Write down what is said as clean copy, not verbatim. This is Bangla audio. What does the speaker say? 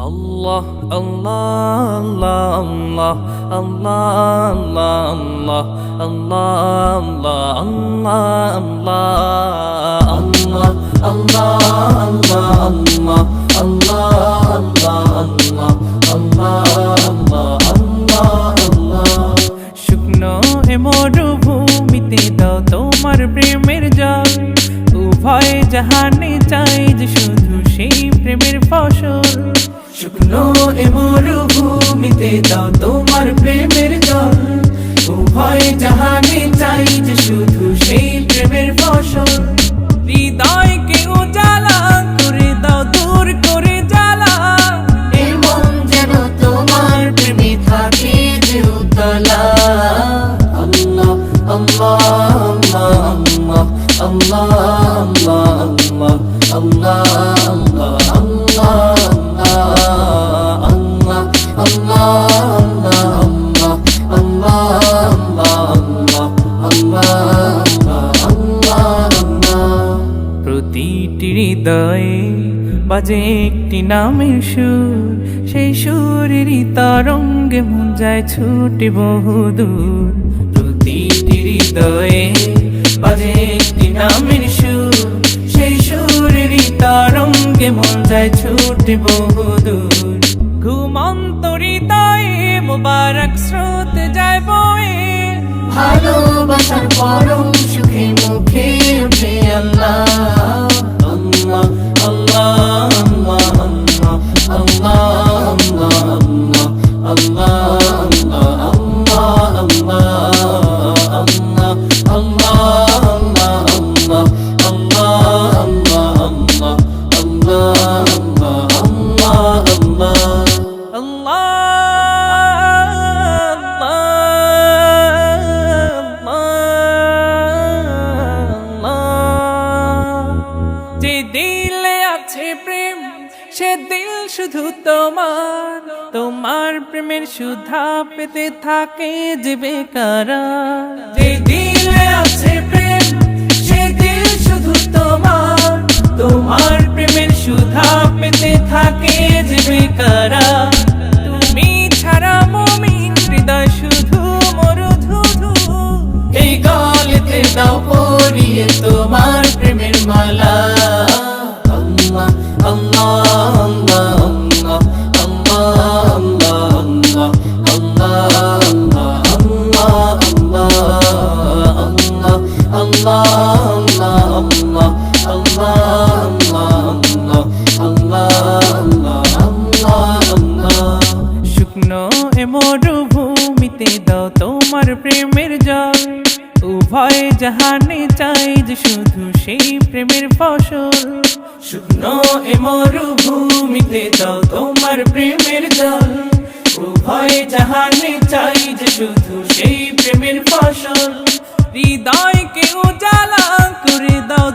Allah, Allah, Allah, Allah, Allah, Allah, Allah, Allah, Allah, Allah, Allah, Allah, Allah. শুকনো এ মরুভূমিতে দাও তোমার প্রেমের জল, উভয় জাহানে চাই যে শুধু সেই প্রেমের ফসল। শুকনো এ মরুভূমিতে দাও তোমার প্রেমের জল, উভয় জাহানে চাই যে শুধু সেই প্রেমের ফসল। হৃদয়কে উজালা করে দাও, দূর করে জ্বালা, এই মন যেন তোমার প্রেমে থাকে যে উতলা। আল্লাহ, আল্লাহ, আল্লাহ, আল্লাহ, আল্লাহ, আল্লাহ, প্রতিটি হৃদয়ে বাজে একটি নামের সুর, সেই সুরেরই তরঙ্গে মন যায় ছুটে বহুদূর। প্রতিটি হৃদয়ে বাজে একটি নামের সুর, সেই সুরেরই তরঙ্গে মন যায় ছুটে বহুদূর। ঘুমন্ত হৃদয়ে মোবারক স্রোত যায় বয়ে, ভালোবাসার পরম সুখে মুখে উঠে আল্লাহ, আল্লাহ, আল্লাহ, আল্লাহ, আল্লাহ, আল্লাহ, যে দিলে আছে প্রেম সে দিল শুধু তোমার, তোমার প্রেমের সুধা পেতে থাকে যে বেকারার। যে দিলে আছে প্রেম সে দিল শুধু তোমার, তোমার প্রেমের সুধা পেতে থাকে যে বেকারার। তুমি ছাড়া মুমিন হৃদয় শুধু মরুধুধু, এই গলেতে দাও পরিয়ে তোমার প্রেমের মালা। শুকনো এ মরুভূমিতে দাও তোমার প্রেমের জল, উভয় জাহানে চাই যে শুধু সেই প্রেমের ফসল। শুকনো এ মরুভূমিতে দাও তোমার প্রেমের জল, উভয় জাহানে চাই যে শুধু সেই প্রেমের ফসল। হৃদয়কে উজালা করে দাও